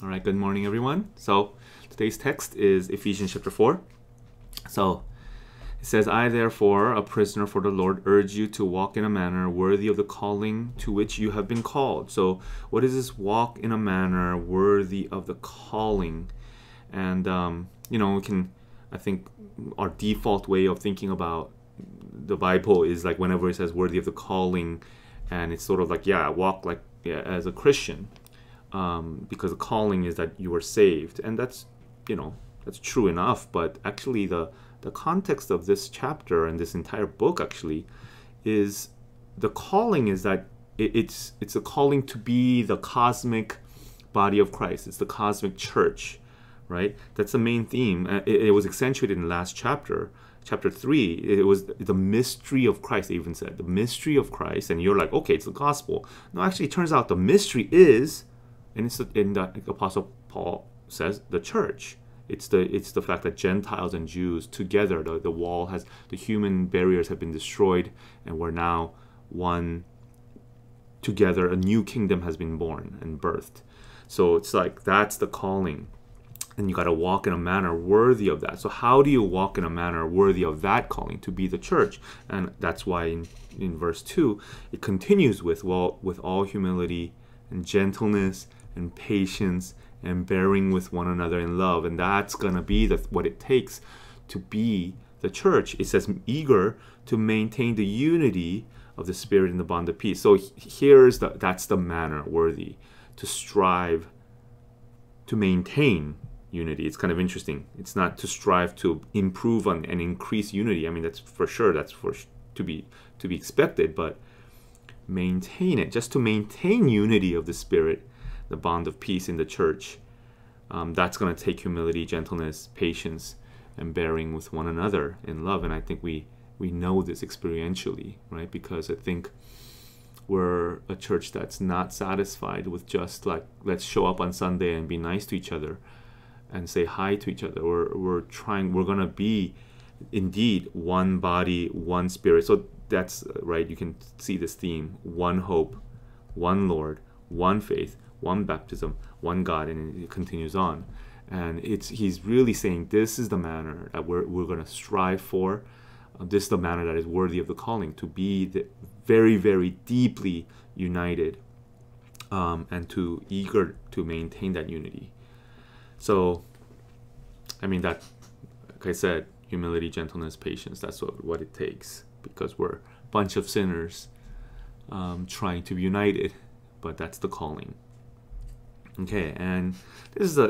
All right, good morning, everyone. So today's text is Ephesians chapter 4. So it says, I, therefore, a prisoner for the Lord, urge you to walk in a manner worthy of the calling to which you have been called. So what is this walk in a manner worthy of the calling? And, we can, I think, our default way of thinking about the Bible is like whenever it says worthy of the calling, and it's sort of like, walk like as a Christian. Because the calling is that you are saved, and that's true enough. But actually, the context of this chapter and this entire book actually is the calling is that it's a calling to be the cosmic body of Christ. It's the cosmic church, right? That's the main theme. It was accentuated in the last chapter. Chapter 3, it was the mystery of Christ. They even said the mystery of Christ, and you're like, okay, it's the gospel. No, actually, it turns out the mystery is. And it's in the Apostle Paul says the church. It's the fact that Gentiles and Jews together, the wall has, the human barriers have been destroyed, and we're now one together. A new kingdom has been born and birthed. So it's like that's the calling, and you got to walk in a manner worthy of that. So how do you walk in a manner worthy of that calling to be the church? And that's why in verse 2 it continues with all humility and gentleness and patience and bearing with one another in love. And that's going to be what it takes to be the church. It says eager to maintain the unity of the Spirit in the bond of peace. So that's the manner worthy, to strive to maintain unity. It's kind of interesting. It's not to strive to improve on and increase unity. I mean, that's for sure. That's to be expected. But maintain it, just to maintain unity of the Spirit, the bond of peace in the church. That's going to take humility, gentleness, patience, and bearing with one another in love. And I think we know this experientially, right? Because I think we're a church that's not satisfied with just like, let's show up on Sunday and be nice to each other and say hi to each other. We're going to be indeed one body, one spirit. So that's right. You can see this theme: one hope, one Lord, one faith, one baptism, one God, and it continues on. And he's really saying this is the manner that we're going to strive for. This is the manner that is worthy of the calling, to be very, very deeply united, and to eager to maintain that unity. So, I mean, that, like I said, humility, gentleness, patience, that's what it takes, because we're a bunch of sinners trying to be united, but that's the calling. Okay, and this is the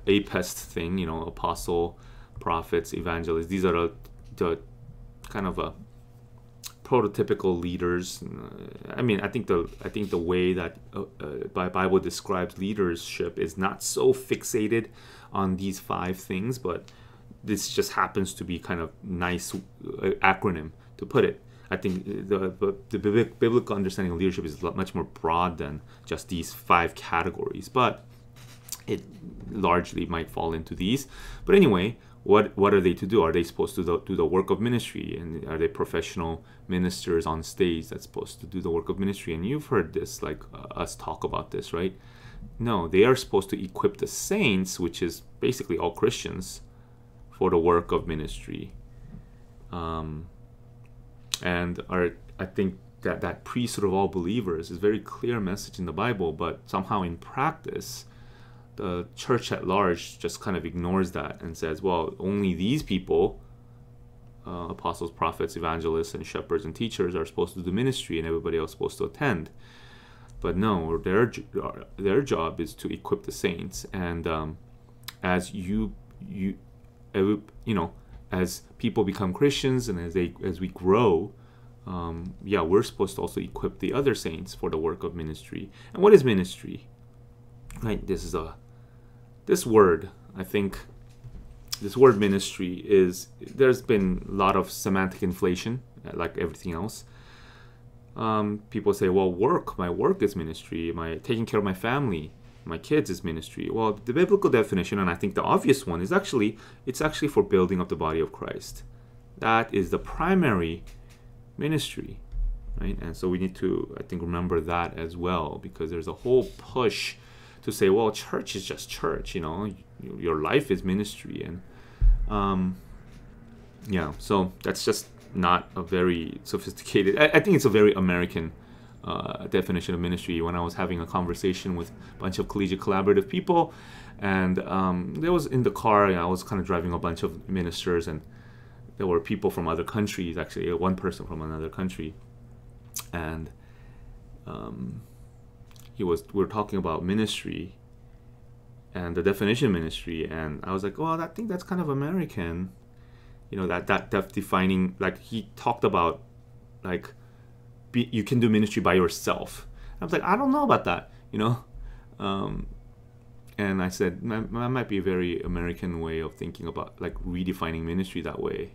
APEST thing, apostle, prophets, evangelists. These are the kind of a prototypical leaders. I mean, I think the way that Bible describes leadership is not so fixated on these 5 things, but this just happens to be kind of nice acronym to put it. I think the biblical understanding of leadership is much more broad than just these 5 categories, but it largely might fall into these. But anyway, what are they to do? Are they supposed to do the work of ministry? And are they professional ministers on stage that's supposed to do the work of ministry? And you've heard this, like us talk about this, right? No, they are supposed to equip the saints, which is basically all Christians, for the work of ministry. And I think that priesthood of all believers is a very clear message in the Bible, but somehow in practice, the church at large just kind of ignores that and says, well, only these people, apostles, prophets, evangelists, and shepherds and teachers, are supposed to do ministry, and everybody else is supposed to attend. But no, their job is to equip the saints. And as as people become Christians and as we grow, we're supposed to also equip the other saints for the work of ministry. And what is ministry? Right, this word, I think, this word ministry there's been a lot of semantic inflation, like everything else. People say, well, my work is ministry. Taking care of my family, my kids is ministry. Well, the biblical definition, and I think the obvious one, is it's actually for building up the body of Christ. That is the primary ministry, right? And so we need to, I think, remember that as well, because there's a whole push to say, well, church is just church, you know, your life is ministry. And yeah, so that's just not a very sophisticated, I think it's a very American definition of ministry. When I was having a conversation with a bunch of collegiate collaborative people, and there was in the car, I was kind of driving a bunch of ministers, and there were people from other countries, actually one person from another country, and we were talking about ministry and the definition of ministry, and I was like, well, I think that's kind of American, you know, that defining, like he talked about, like you can do ministry by yourself. I was like, I don't know about that, you know, and I said that might be a very American way of thinking about, like, redefining ministry that way.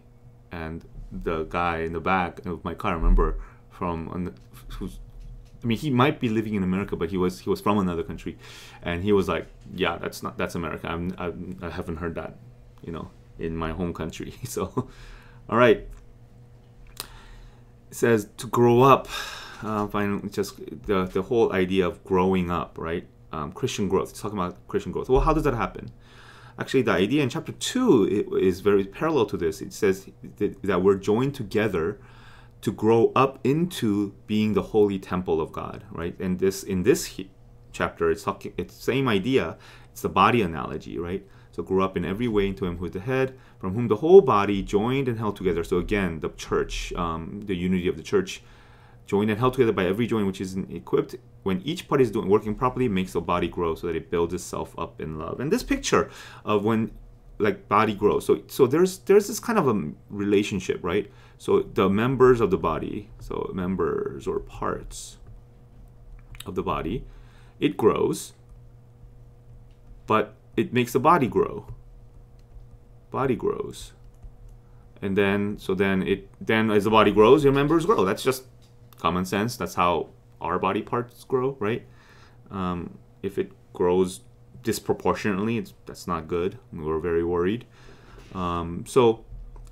And the guy in the back of my car, I remember, I mean, he might be living in America, but he was from another country, and he was like, yeah, that's America. I haven't heard that, you know, in my home country. So, all right. It says to grow up. Find just the whole idea of growing up, right? Christian growth. It's talking about Christian growth. Well, how does that happen? Actually, the idea in chapter 2 is very parallel to this. It says that we're joined together to grow up into being the holy temple of God, right? And in this chapter, it's the same idea. It's the body analogy, right? So grow up in every way into Him who is the head, from whom the whole body, joined and held together. So again, the church, the unity of the church, joined and held together by every joint which is equipped, when each part is working properly, makes the body grow so that it builds itself up in love. And this picture of when, like, body grows. So there's this kind of a relationship, right? So the members of the body, so members or parts of the body, it grows, but it makes the body grow. Body grows. And then as the body grows, your members grow. That's just common sense. That's how our body parts grow, right? If it grows disproportionately, that's not good. We're very worried. So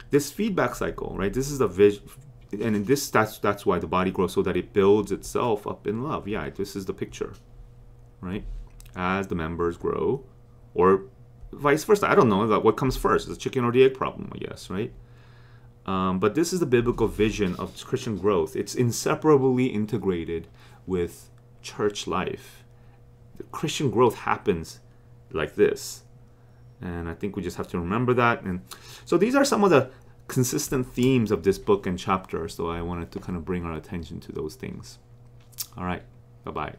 this feedback cycle, right? This is the vision, and that's why the body grows, so that it builds itself up in love. Yeah, this is the picture, right? As the members grow, or vice versa. I don't know what comes first, the chicken or the egg problem, I guess, right? But this is the biblical vision of Christian growth. It's inseparably integrated with church life. The Christian growth happens like this. And I think we just have to remember that. And so these are some of the consistent themes of this book and chapter. So I wanted to kind of bring our attention to those things. All right. Bye-bye.